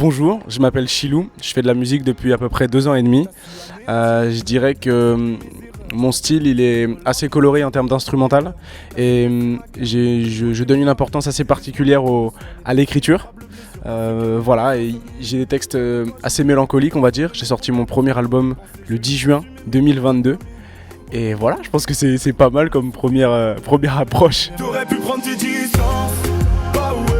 Bonjour, je m'appelle Chilou, je fais de la musique depuis à peu près 2 ans et demi. Je dirais que mon style il est assez coloré en termes d'instrumental et je donne une importance assez particulière à l'écriture. Voilà, et j'ai des textes assez mélancoliques on va dire. J'ai sorti mon premier album le 10 juin 2022. Et voilà, je pense que c'est pas mal comme première approche. T'aurais pu prendre tes distances, bah ouais.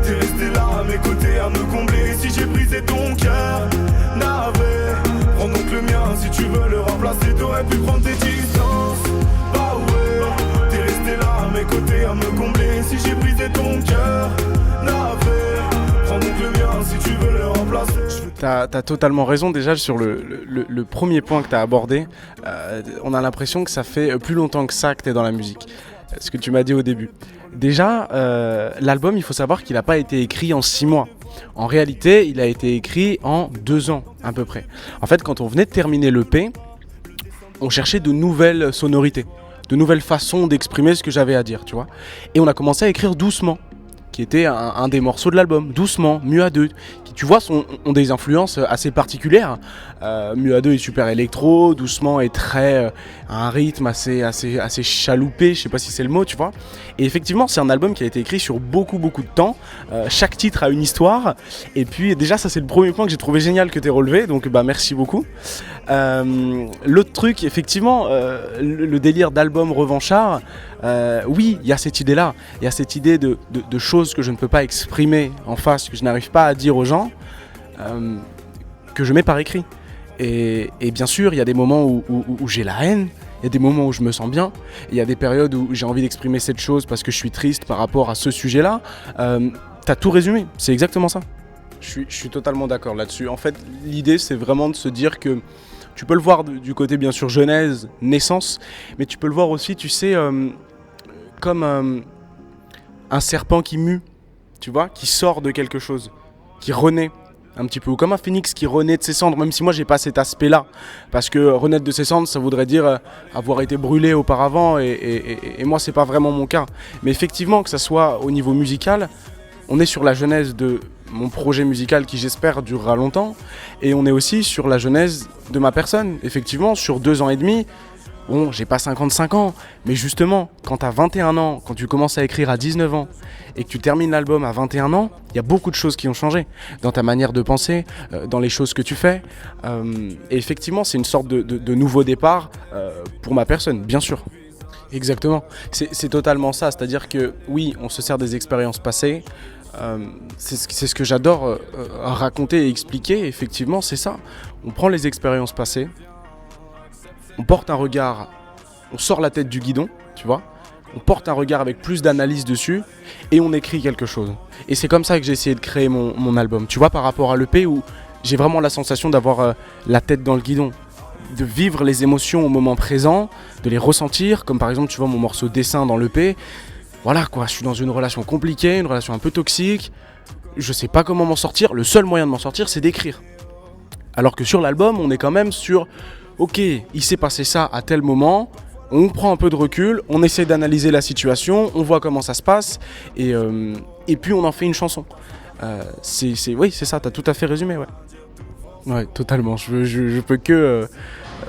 T'es resté là à mes côtés à me combler. Si j'ai brisé ton cœur, navré. Prends donc le mien si tu veux le remplacer. T'aurais pu prendre tes distances, bah ouais. T'es resté là à mes côtés à me combler. Si j'ai brisé ton cœur, navré. Prends donc le mien si tu veux le remplacer. T'as totalement raison déjà sur le premier point que t'as abordé. On a l'impression que ça fait plus longtemps que ça que t'es dans la musique. Ce que tu m'as dit au début. Déjà, l'album, il faut savoir qu'il n'a pas été écrit en 6 mois. En réalité, il a été écrit en 2 ans à peu près. En fait, quand on venait de terminer l'EP, on cherchait de nouvelles sonorités, de nouvelles façons d'exprimer ce que j'avais à dire, tu vois. Et on a commencé à écrire doucement, qui était un des morceaux de l'album, doucement, Mieux à deux, qui tu vois ont des influences assez particulières. Mieux à deux est super électro, doucement est très un rythme assez chaloupé, je sais pas si c'est le mot, tu vois. Et effectivement, c'est un album qui a été écrit sur beaucoup de temps. Chaque titre a une histoire. Et puis déjà, ça c'est le premier point que j'ai trouvé génial que tu aies relevé, donc bah merci beaucoup. L'autre truc, effectivement, le délire d'album revanchard. Oui, il y a cette idée-là. Il y a cette idée de choses que je ne peux pas exprimer en face, que je n'arrive pas à dire aux gens, que je mets par écrit. Et bien sûr, il y a des moments où j'ai la haine, il y a des moments où je me sens bien, il y a des périodes où j'ai envie d'exprimer cette chose parce que je suis triste par rapport à ce sujet-là. T'as tout résumé, c'est exactement ça. Je suis totalement d'accord là-dessus. En fait, l'idée, c'est vraiment de se dire que tu peux le voir du côté, bien sûr, genèse, naissance, mais tu peux le voir aussi, tu sais, comme un serpent qui mue, tu vois, qui sort de quelque chose, qui renaît un petit peu, ou comme un phénix qui renaît de ses cendres, même si moi j'ai pas cet aspect-là, parce que renaître de ses cendres, ça voudrait dire avoir été brûlé auparavant, et moi c'est pas vraiment mon cas. Mais effectivement, que ça soit au niveau musical, on est sur la genèse de mon projet musical qui j'espère durera longtemps, et on est aussi sur la genèse de ma personne, effectivement, sur 2 ans et demi. Bon, j'ai pas 55 ans, mais justement, quand t'as 21 ans, quand tu commences à écrire à 19 ans, et que tu termines l'album à 21 ans, il y a beaucoup de choses qui ont changé dans ta manière de penser, dans les choses que tu fais. Et effectivement, c'est une sorte de nouveau départ pour ma personne, bien sûr. Exactement, c'est totalement ça, c'est-à-dire que oui, on se sert des expériences passées, c'est ce que j'adore raconter et expliquer, effectivement, c'est ça. On prend les expériences passées, on porte un regard, on sort la tête du guidon, tu vois, on porte un regard avec plus d'analyse dessus et on écrit quelque chose. Et c'est comme ça que j'ai essayé de créer mon album, tu vois, par rapport à l'EP où j'ai vraiment la sensation d'avoir la tête dans le guidon, de vivre les émotions au moment présent, de les ressentir, comme par exemple, tu vois, mon morceau Dessin dans l'EP. Voilà quoi, je suis dans une relation compliquée, une relation un peu toxique, je sais pas comment m'en sortir, le seul moyen de m'en sortir c'est d'écrire. Alors que sur l'album, on est quand même sur... Ok, il s'est passé ça à tel moment, on prend un peu de recul, on essaie d'analyser la situation, on voit comment ça se passe, et puis on en fait une chanson. Oui, c'est ça, t'as tout à fait résumé, ouais. Ouais, totalement, je peux que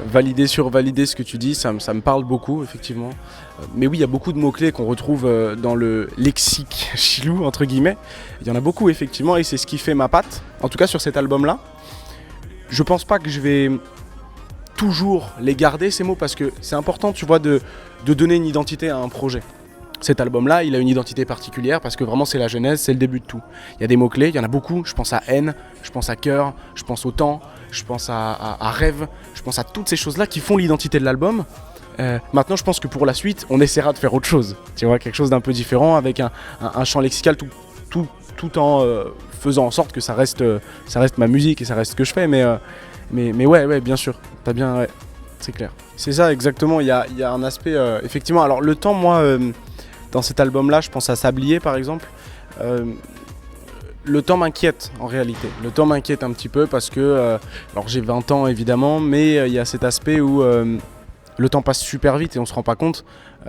valider ce que tu dis, ça me parle beaucoup, effectivement. Mais oui, il y a beaucoup de mots-clés qu'on retrouve dans le lexique Chilou, entre guillemets. Il y en a beaucoup, effectivement, et c'est ce qui fait ma patte, en tout cas sur cet album-là. Je pense pas que je vais... toujours les garder ces mots parce que c'est important, tu vois, de donner une identité à un projet. Cet album-là, il a une identité particulière parce que vraiment c'est la genèse, c'est le début de tout. Il y a des mots-clés, il y en a beaucoup, je pense à haine, je pense à cœur, je pense au temps, je pense à rêve, je pense à toutes ces choses-là qui font l'identité de l'album. Maintenant, je pense que pour la suite, on essaiera de faire autre chose, tu vois, quelque chose d'un peu différent avec un champ lexical tout en faisant en sorte que ça reste ma musique et ça reste ce que je fais, mais ouais, bien sûr, t'as bien, ouais, c'est clair. C'est ça, exactement, il y a un aspect, effectivement, alors le temps, moi, dans cet album-là, je pense à Sablier, par exemple, le temps m'inquiète, en réalité. Le temps m'inquiète un petit peu parce que, alors j'ai 20 ans, évidemment, mais il y a cet aspect où le temps passe super vite et on se rend pas compte.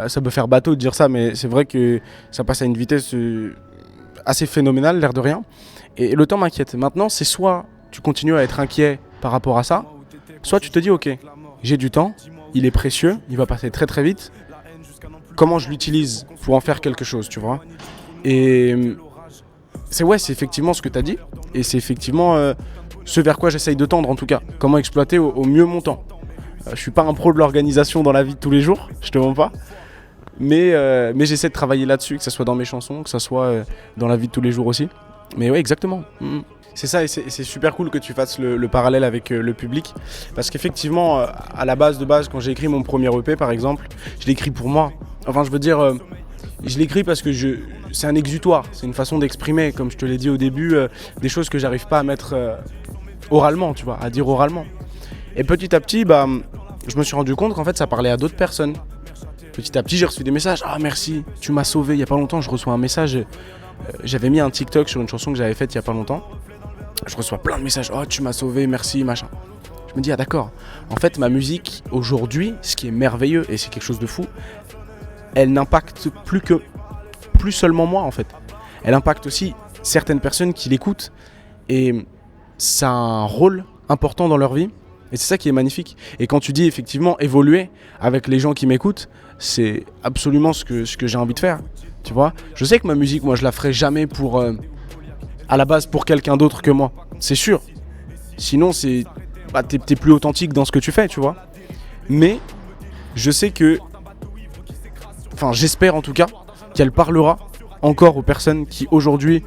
Ça peut faire bateau de dire ça, mais c'est vrai que ça passe à une vitesse assez phénoménale, l'air de rien. Et le temps m'inquiète. Maintenant, c'est soit tu continues à être inquiet par rapport à ça, soit tu te dis ok, j'ai du temps, il est précieux, il va passer très très vite. Comment je l'utilise pour en faire quelque chose, tu vois. Et c'est effectivement ce que tu as dit. Et c'est effectivement ce vers quoi j'essaye de tendre en tout cas. Comment exploiter au mieux mon temps. Je suis pas un pro de l'organisation dans la vie de tous les jours, je te mens pas. Mais j'essaie de travailler là-dessus, que ce soit dans mes chansons, que ce soit dans la vie de tous les jours aussi. Mais ouais, exactement. C'est ça, et c'est super cool que tu fasses le parallèle avec le public. Parce qu'effectivement, à la base, quand j'ai écrit mon premier EP par exemple, je l'ai écrit pour moi. Enfin, je veux dire, je l'écris parce que c'est un exutoire, c'est une façon d'exprimer, comme je te l'ai dit au début, des choses que j'arrive pas à mettre oralement, tu vois, à dire oralement. Et petit à petit, je me suis rendu compte qu'en fait, ça parlait à d'autres personnes. Petit à petit, j'ai reçu des messages. Ah, merci, tu m'as sauvé. Il y a pas longtemps, je reçois un message. J'avais mis un TikTok sur une chanson que j'avais faite il y a pas longtemps. Je reçois plein de messages. Oh, tu m'as sauvé, merci, machin. Je me dis, ah d'accord. En fait, ma musique, aujourd'hui, ce qui est merveilleux, et c'est quelque chose de fou, elle n'impacte plus seulement moi, en fait. Elle impacte aussi certaines personnes qui l'écoutent. Et ça a un rôle important dans leur vie. Et c'est ça qui est magnifique. Et quand tu dis effectivement évoluer avec les gens qui m'écoutent, c'est absolument ce que j'ai envie de faire. Tu vois, je sais que ma musique, moi, je la ferai jamais à la base pour quelqu'un d'autre que moi. C'est sûr. Sinon, t'es plus authentique dans ce que tu fais, tu vois. Mais je sais que, j'espère en tout cas qu'elle parlera encore aux personnes qui aujourd'hui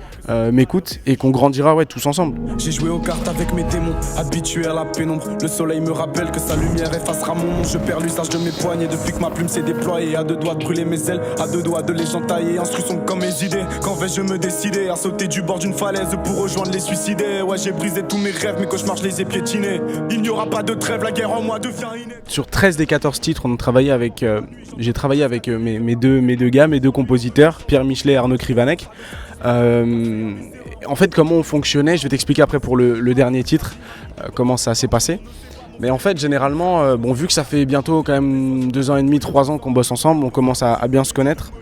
m'écoutent et qu'on grandira tous ensemble. J'ai joué aux cartes avec mes démons, habitué à la pénombre. Le soleil me rappelle que sa lumière effacera mon nom. Je perds l'usage de mes poignets depuis que ma plume s'est déployée. À deux doigts de brûler mes ailes, à deux doigts de les entailler. Instruction comme mes idées, quand vais-je me décider à sauter du bord d'une falaise pour rejoindre les suicidés. Ouais, j'ai brisé tous mes rêves, mes cauchemars je les ai piétinés. Il n'y aura pas de trêve, la guerre en moi devient innée. Sur 13 des 14 titres, j'ai travaillé avec mes deux gars, mes deux compositeurs, Pierre Michelet et Arnaud Krivanek. En fait, comment on fonctionnait, je vais t'expliquer après pour le dernier titre, comment ça s'est passé. Mais en fait, généralement, vu que ça fait bientôt quand même 2 ans et demi, 3 ans qu'on bosse ensemble, on commence à bien se connaître.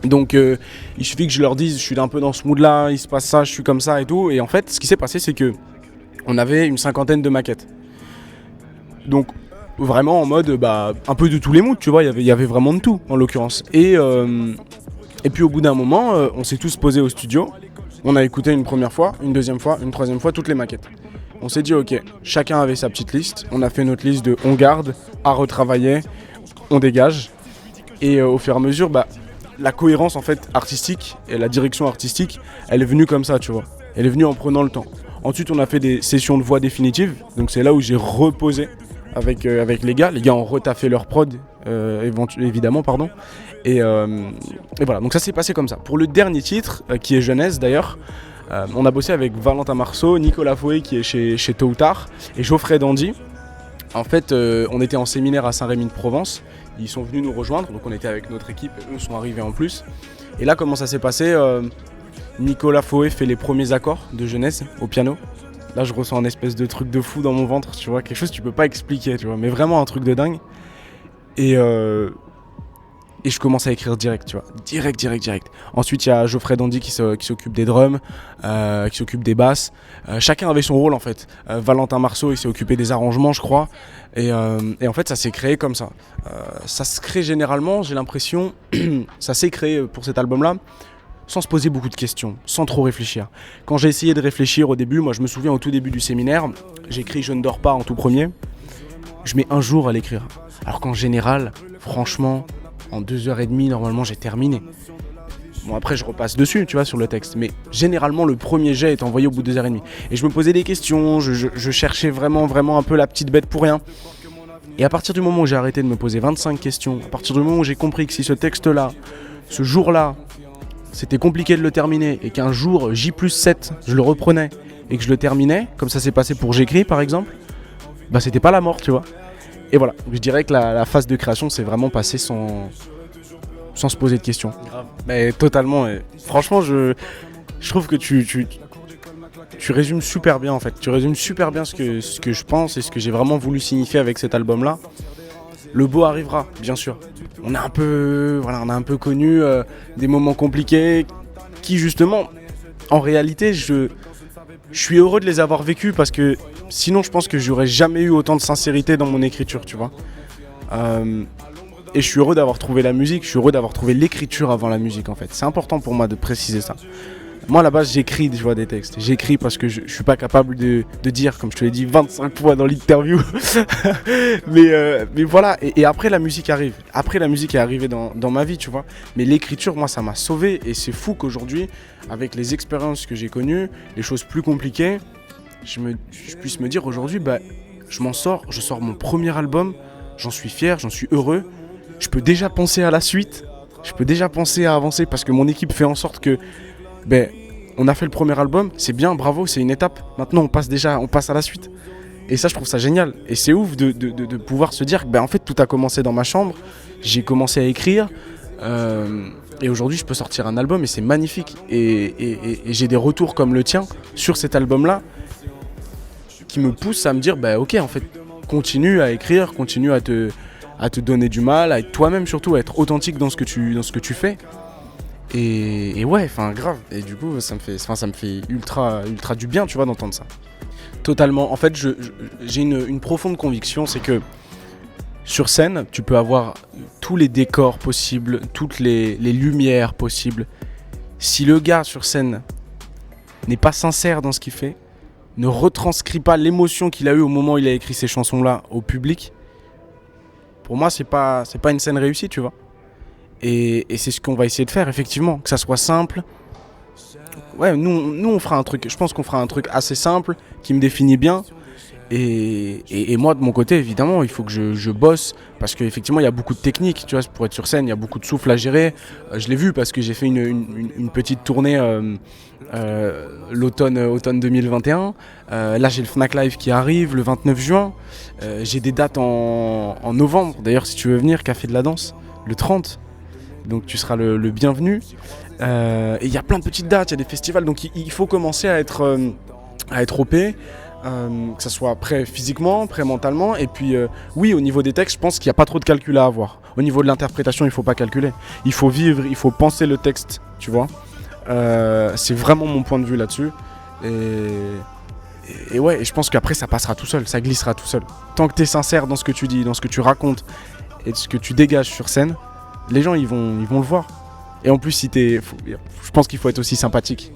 Donc il suffit que je leur dise, je suis un peu dans ce mood-là, il se passe ça, je suis comme ça et tout. Et en fait, ce qui s'est passé, c'est que on avait une 50aine de maquettes. Donc vraiment en mode, un peu de tous les moods, tu vois, il y avait vraiment de tout en l'occurrence. Et puis au bout d'un moment, on s'est tous posés au studio. On a écouté une première fois, une deuxième fois, une troisième fois, toutes les maquettes. On s'est dit ok, chacun avait sa petite liste. On a fait notre liste de on garde, à retravailler, on dégage. Et au fur et à mesure, la cohérence en fait artistique et la direction artistique, elle est venue comme ça, tu vois. Elle est venue en prenant le temps. Ensuite, on a fait des sessions de voix définitives. Donc c'est là où j'ai reposé avec les gars. Les gars ont retaffé leur prod, évidemment, pardon. Et voilà, donc ça s'est passé comme ça. Pour le dernier titre, qui est Jeunesse d'ailleurs, on a bossé avec Valentin Marceau, Nicolas Fouet qui est chez Tôt ou Tard, et Geoffrey Dandy. En fait, on était en séminaire à Saint-Rémy-de-Provence. Ils sont venus nous rejoindre, donc on était avec notre équipe, et eux sont arrivés en plus. Et là, comment ça s'est passé, Nicolas Fouet fait les premiers accords de Jeunesse au piano. Là, je ressens un espèce de truc de fou dans mon ventre, tu vois, quelque chose que tu peux pas expliquer, tu vois, mais vraiment un truc de dingue. Et je commence à écrire direct, tu vois, direct. Ensuite, il y a Geoffrey Dandy qui s'occupe des drums, qui s'occupe des basses. Chacun avait son rôle en fait. Valentin Marceau, il s'est occupé des arrangements, je crois. Et en fait, ça s'est créé comme ça. Ça se crée généralement, j'ai l'impression, ça s'est créé pour cet album-là, sans se poser beaucoup de questions, sans trop réfléchir. Quand j'ai essayé de réfléchir au début, moi je me souviens au tout début du séminaire, j'écris Je ne dors pas en tout premier. Je mets 1 jour à l'écrire. Alors qu'en général, franchement, en 2h30, normalement, j'ai terminé. Bon, après, je repasse dessus, tu vois, sur le texte. Mais généralement, le premier jet est envoyé au bout de 2h30. Et je me posais des questions, je cherchais vraiment un peu la petite bête pour rien. Et à partir du moment où j'ai arrêté de me poser 25 questions, à partir du moment où j'ai compris que si ce texte-là, ce jour-là, c'était compliqué de le terminer, et qu'un jour, J+7, je le reprenais, et que je le terminais, comme ça s'est passé pour J'écris, par exemple, c'était pas la mort, tu vois. Et voilà, je dirais que la phase de création s'est vraiment passée sans se poser de questions. Grave. Mais totalement. Et franchement, je trouve que tu résumes super bien en fait. Tu résumes super bien ce que je pense et ce que j'ai vraiment voulu signifier avec cet album-là. Le beau arrivera, bien sûr. On a un peu connu des moments compliqués qui justement, en réalité, je suis heureux de les avoir vécus parce que sinon je pense que j'aurais jamais eu autant de sincérité dans mon écriture, tu vois. Et je suis heureux d'avoir trouvé la musique, je suis heureux d'avoir trouvé l'écriture avant la musique en fait. C'est important pour moi de préciser ça. Moi à la base j'écris des textes. J'écris parce que je suis pas capable de dire, comme je te l'ai dit 25 fois dans l'interview. mais voilà, et après la musique arrive. Après la musique est arrivée dans ma vie, tu vois. Mais l'écriture, moi ça m'a sauvé. Et c'est fou qu'aujourd'hui, avec les expériences que j'ai connues, les choses plus compliquées, je puisse me dire aujourd'hui, je m'en sors, je sors mon premier album, j'en suis fier, j'en suis heureux. Je peux déjà penser à la suite, je peux déjà penser à avancer parce que mon équipe fait en sorte que on a fait le premier album, c'est bien, bravo, c'est une étape. Maintenant on passe à la suite. Et ça je trouve ça génial. Et c'est ouf de pouvoir se dire que en fait tout a commencé dans ma chambre, j'ai commencé à écrire et aujourd'hui je peux sortir un album et c'est magnifique. Et j'ai des retours comme le tien sur cet album-là qui me poussent à me dire ok en fait continue à écrire, continue à te donner du mal, à être toi-même surtout, à être authentique dans ce que tu fais. Et ouais, enfin grave. Et du coup, ça me fait ultra du bien, tu vois, d'entendre ça. Totalement. En fait, j'ai une profonde conviction, c'est que sur scène, tu peux avoir tous les décors possibles, toutes les lumières possibles. Si le gars sur scène n'est pas sincère dans ce qu'il fait, ne retranscrit pas l'émotion qu'il a eue au moment où il a écrit ces chansons-là au public, pour moi, c'est pas une scène réussie, tu vois. Et c'est ce qu'on va essayer de faire, effectivement, que ça soit simple. Ouais, nous on fera un truc, je pense qu'on fera un truc assez simple, qui me définit bien. Et moi, de mon côté, évidemment, il faut que je bosse, parce qu'effectivement, il y a beaucoup de techniques, tu vois, pour être sur scène, il y a beaucoup de souffle à gérer. Je l'ai vu parce que j'ai fait une petite tournée l'automne 2021. Là, j'ai le Fnac Live qui arrive le 29 juin. J'ai des dates en novembre, d'ailleurs, si tu veux venir, Café de la Danse, le 30. Donc tu seras le bienvenu. Et il y a plein de petites dates, il y a des festivals, donc il faut commencer à être OP, que ça soit prêt physiquement, prêt mentalement. Et puis oui, au niveau des textes, je pense qu'il n'y a pas trop de calcul à avoir. Au niveau de l'interprétation, il ne faut pas calculer. Il faut vivre, il faut penser le texte, tu vois. C'est vraiment mon point de vue là-dessus. Et ouais, et je pense qu'après ça passera tout seul, ça glissera tout seul. Tant que tu es sincère dans ce que tu dis, dans ce que tu racontes et ce que tu dégages sur scène, les gens ils vont le voir. Et en plus je pense qu'il faut être aussi sympathique.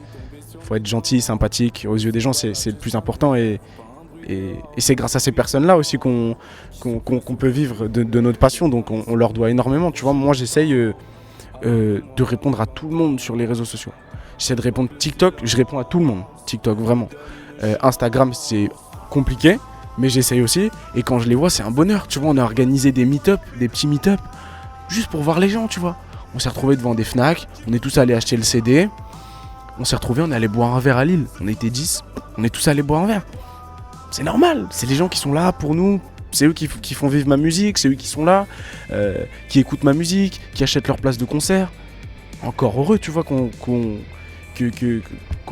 Il faut être gentil, sympathique, aux yeux des gens c'est le plus important. Et c'est grâce à ces personnes-là aussi qu'on peut vivre de notre passion. Donc on leur doit énormément. Tu vois, moi j'essaye de répondre à tout le monde sur les réseaux sociaux. J'essaie de répondre TikTok, je réponds à tout le monde. TikTok vraiment. Instagram c'est compliqué, mais j'essaye aussi. Et quand je les vois c'est un bonheur. Tu vois, on a organisé des meet-up, des petits meet-up, juste pour voir les gens, tu vois. On s'est retrouvés devant des Fnac, on est tous allés acheter le CD. On s'est retrouvés, on est allé boire un verre à Lille. On était 10, on est tous allés boire un verre. C'est normal, c'est les gens qui sont là pour nous. C'est eux qui font vivre ma musique, c'est eux qui sont là, qui écoutent ma musique, qui achètent leur place de concert. Encore heureux, tu vois, qu'on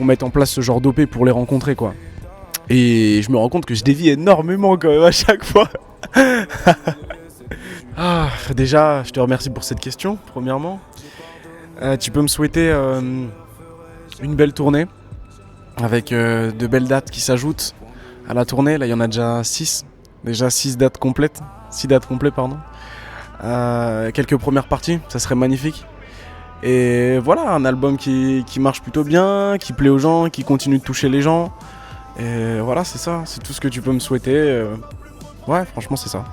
mette en place ce genre d'OP pour les rencontrer, quoi. Et je me rends compte que je dévie énormément quand même à chaque fois. Déjà, je te remercie pour cette question, premièrement. Tu peux me souhaiter une belle tournée, avec de belles dates qui s'ajoutent à la tournée. Là, il y en a déjà 6. Déjà 6 dates complètes. 6 dates complètes, pardon. Quelques premières parties, ça serait magnifique. Et voilà, un album qui marche plutôt bien, qui plaît aux gens, qui continue de toucher les gens. Et voilà, c'est ça, c'est tout ce que tu peux me souhaiter. Ouais, franchement, c'est ça.